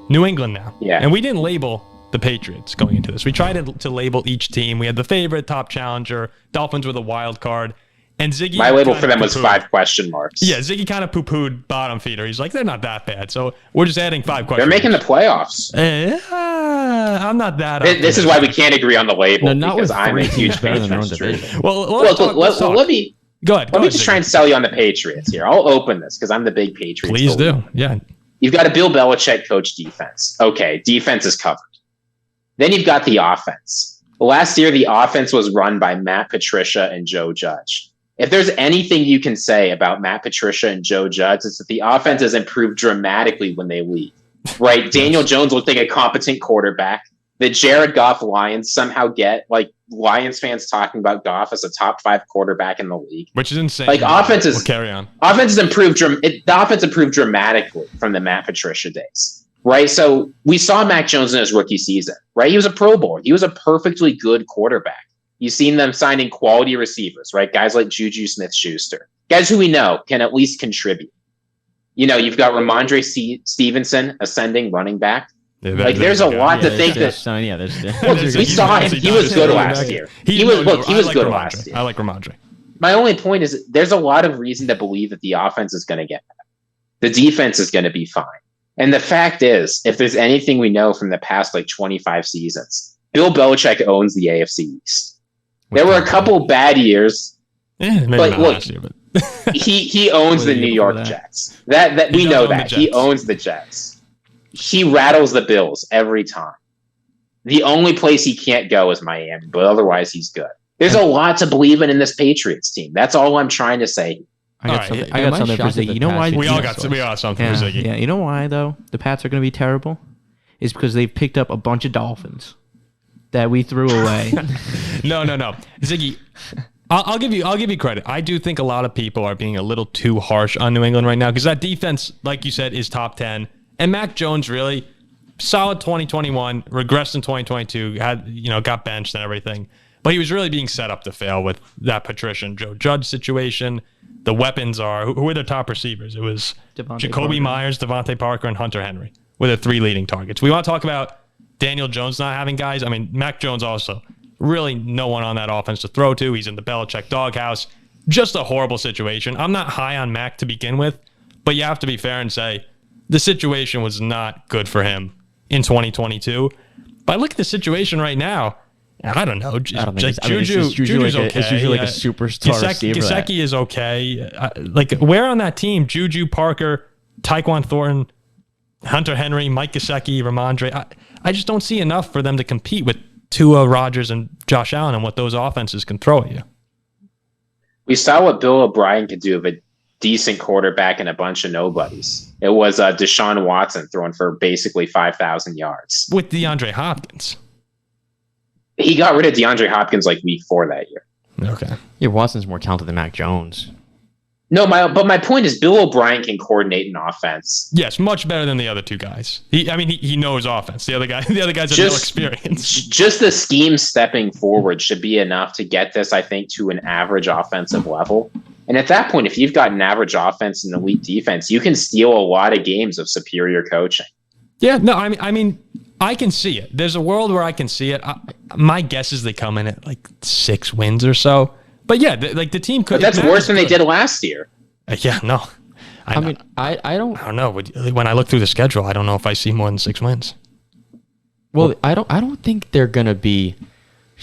New England now. Yeah. And we didn't label the Patriots going into this. We tried to label each team. We had the favorite, top challenger, Dolphins with a wild card. And Ziggy... My label for them was 5 question marks. Yeah, Ziggy kind of poo-pooed bottom feeder. He's like, they're not that bad. So we're just adding 5 questions. They're making the playoffs. I'm not that... This is why we can't agree on the label. No, not because with I'm a 3 huge better than their own Patriots division. Well, Look, let me... Go ahead. Let me just Ziggy. try and sell you on the Patriots here. I'll open this because I'm the big Patriots. Please do. Yeah. You've got a Bill Belichick coach defense. Okay, defense is covered. Then you've got the offense. Last year, the offense was run by Matt Patricia and Joe Judge. If there's anything you can say about Matt Patricia and Joe Judge, it's that the offense has improved dramatically when they leave. Right? Daniel Jones looked like a competent quarterback. The Jared Goff Lions somehow get, like, Lions fans talking about Goff as a top 5 quarterback in the league. Which is insane. Like, offense is... We'll carry on. Offense has improved. The offense improved dramatically from the Matt Patricia days. Right? So we saw Mac Jones in his rookie season. Right? He was a Pro Bowler. He was a perfectly good quarterback. You've seen them signing quality receivers, right? Guys like Juju Smith-Schuster. Guys who we know can at least contribute. You know, you've got Ramondre Stevenson, ascending running back. Yeah, there's a lot to think that. Look, we saw him. He was good last year. He was good last year. I like Ramondre. My only point is there's a lot of reason to believe that the offense is going to get better. The defense is going to be fine. And the fact is, if there's anything we know from the past, like 25 seasons, Bill Belichick owns the AFC East. There were a couple bad years, but look, last year, but he owns the New York Jets. That we know that he owns the Jets. He rattles the Bills every time. The only place he can't go is Miami, but otherwise he's good. There's a lot to believe in this Patriots team. That's all I'm trying to say. I got something for Ziggy. You know why? We all got something for Ziggy. Yeah, you know why though? The Pats are going to be terrible. Is because they've picked up a bunch of Dolphins that we threw away. No, Ziggy. I'll give you credit. I do think a lot of people are being a little too harsh on New England right now because that defense, like you said, is top 10. And Mac Jones really solid 2021, regressed in 2022, got benched and everything. But he was really being set up to fail with that Patricia and Joe Judge situation. The weapons are who were their top receivers? It was Jacoby Myers, Devontae Parker, and Hunter Henry were the 3 leading targets. We want to talk about Daniel Jones not having guys. I mean, Mac Jones also. Really no one on that offense to throw to. He's in the Belichick doghouse. Just a horrible situation. I'm not high on Mac to begin with, but you have to be fair and say the situation was not good for him in 2022. But look at the situation right now. I don't know. Juju's okay. It's usually like a superstar receiver. Gesicki is okay. Where on that team? Juju, Parker, Tyquan Thornton, Hunter Henry, Mike Gesicki, Ramondre. I just don't see enough for them to compete with Tua, Rodgers, and Josh Allen and what those offenses can throw at you. We saw what Bill O'Brien could do with a decent quarterback and a bunch of nobodies. It was Deshaun Watson throwing for basically 5,000 yards. With DeAndre Hopkins. He got rid of DeAndre Hopkins like week 4 that year. Okay. Yeah, Watson's more talented than Mac Jones. No, my point is Bill O'Brien can coordinate an offense. Yes, much better than the other 2 guys. He knows offense. The other guys have no experience. Just the scheme stepping forward should be enough to get this, I think, to an average offensive level. And at that point, if you've got an average offense and elite defense, you can steal a lot of games of superior coaching. Yeah, no, I mean, I can see it. There's a world where I can see it. My guess is they come in at like 6 wins or so. But yeah, the team could. But that's worse than they did last year. Yeah, no. I don't know. When I look through the schedule, I don't know if I see more than 6 wins. Well, I don't think they're gonna be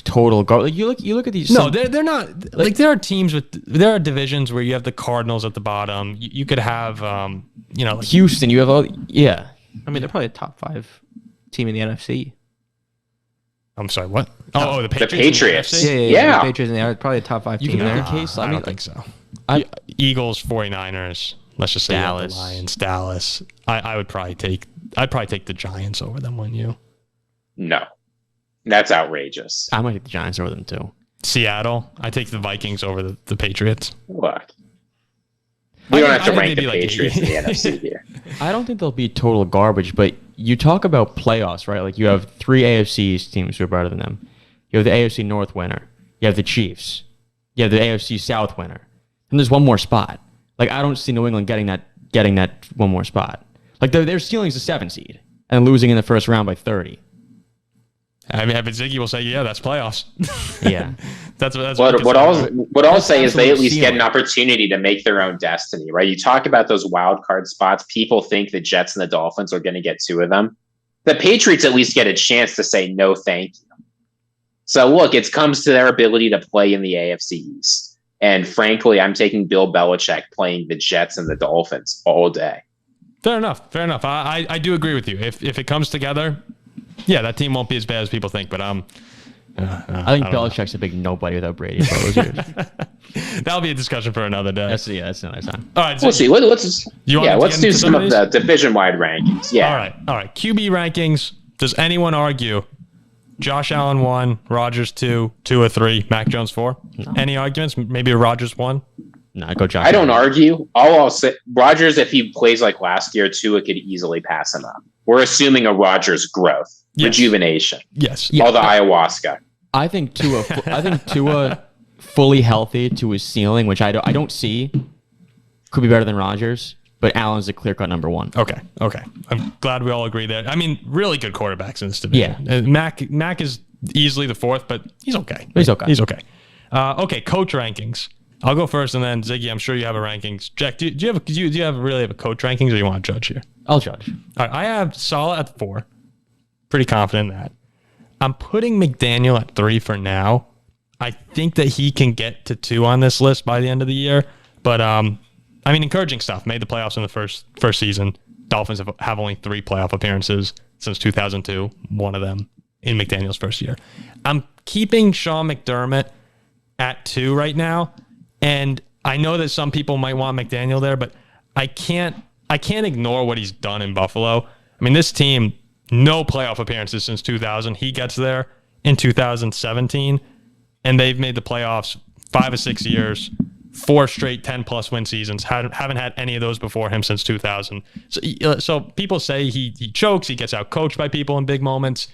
total guard. You look at these. No, they're not. There are teams there are divisions where you have the Cardinals at the bottom. You could have Houston. You have yeah. I mean, they're probably a top 5 team in the NFC. I'm sorry, what? Oh, the Patriots. The Patriots. Yeah. The Patriots, and they're probably a top 5 team there. I don't think so. Eagles, 49ers. Let's just say Dallas. The Lions, Dallas. I'd probably take the Giants over them, wouldn't you? No, that's outrageous. I might take the Giants over them too. Seattle. I take the Vikings over the Patriots. What? We don't have to rank the Patriots in the NFC here. I don't think they'll be total garbage, but you talk about playoffs, right? Like you have 3 AFC East teams who are better than them. You have the AFC North winner. You have the Chiefs. You have the AFC South winner. And there's one more spot. Like I don't see New England getting that one more spot. Like their ceiling's a 7 seed. and losing in the first round by 30. I mean, but Ziggy will say, yeah, that's playoffs. Yeah. That's what I'll say is they at least get ceiling. an opportunity to make their own destiny, right? You talk about those wild card spots. People think the Jets and the Dolphins are going to get 2 of them. The Patriots at least get a chance to say no thank you. So look, it comes to their ability to play in the AFC East. And frankly, I'm taking Bill Belichick playing the Jets and the Dolphins all day. Fair enough. I do agree with you. If it comes together, yeah, that team won't be as bad as people think. But I think Belichick's a big nobody without Brady for those years. That'll be a discussion for another day. That's another time. All right, We'll see. Let's do some of the the division-wide rankings. Yeah. All right. QB rankings. Does anyone argue Josh Allen 1, Rodgers 2, Tua 3, Mac Jones 4? No. Any arguments? Maybe a Rodgers 1? No, go Josh. I don't argue. I'll say Rodgers, if he plays like last year, Tua could easily pass him up. We're assuming a Rodgers growth, rejuvenation. Yes. All the ayahuasca. I think Tua fully healthy to his ceiling, which I don't see, could be better than Rodgers. But Allen's a clear-cut number 1. Okay. I'm glad we all agree there. I mean, really good quarterbacks in this division. Yeah. Mac is easily the 4th, but he's okay. He's okay. Okay, coach rankings. I'll go first, and then Ziggy, I'm sure you have a rankings. Jack, do you really have a coach rankings, or you want to judge here? I'll judge. All right, I have Saleh at 4. Pretty confident in that. I'm putting McDaniel at 3 for now. I think that he can get to 2 on this list by the end of the year, but I mean, encouraging stuff. Made the playoffs in the first season. Dolphins have only 3 playoff appearances since 2002. One of them in McDaniel's first year. I'm keeping Sean McDermott at 2 right now, and I know that some people might want McDaniel there, but I can't ignore what he's done in Buffalo. I mean, this team, no playoff appearances since 2000. He gets there in 2017, and they've made the playoffs 5 or 6 years. 4 straight 10-plus win seasons. Haven't had any of those before him since 2000. So people say he chokes, he gets out coached by people in big moments.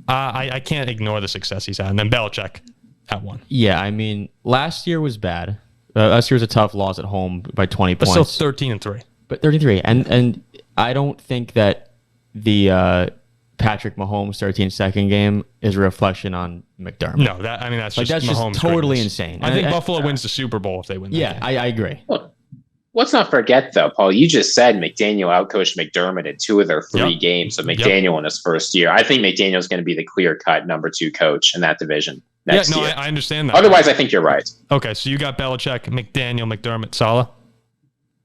I can't ignore the success he's had. And then Belichick at 1. Yeah, I mean, last year was bad. Last year was a tough loss at home by 20 but points. Still 13-3. But 33. And I don't think that the Patrick Mahomes 13-second game is a reflection on McDermott. No, that's just Mahomes totally greatness. insane. I think Buffalo wins the Super Bowl if they win that game. I agree. Look, let's not forget, though, Paul, you just said McDaniel outcoached McDermott in 2 of their 3 games of McDaniel in his first year. I think McDaniel's going to be the clear-cut number 2 coach in that division next year. I understand that. Otherwise, I think you're right. Okay, so you got Belichick, McDaniel, McDermott, Saleh.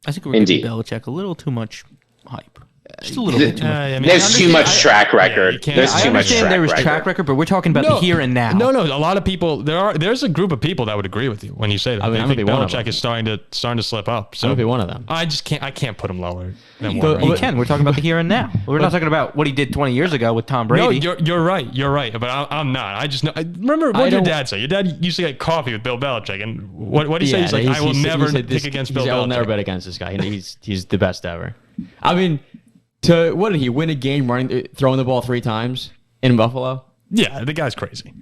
I think we're giving Belichick a little too much hype. Just a little bit too much. There's too much track record. There's too much track record. There was track record, but we're talking about the here and now. No. A lot of people. There's a group of people that would agree with you when you say that. I think Belichick is starting to slip up. So I'm gonna be one of them. I can't put him lower than 1. You can. We're talking about the here and now. We're not talking about what he did 20 years ago with Tom Brady. No, you're right. But I'm not. I just know. Remember what did your dad say? Your dad used to get coffee with Bill Belichick, and what did he say? He's like, I will never pick against Bill Belichick. I will never bet against this guy. He's the best ever. I mean. What did he win a game throwing the ball 3 times in Buffalo? Yeah, the guy's crazy.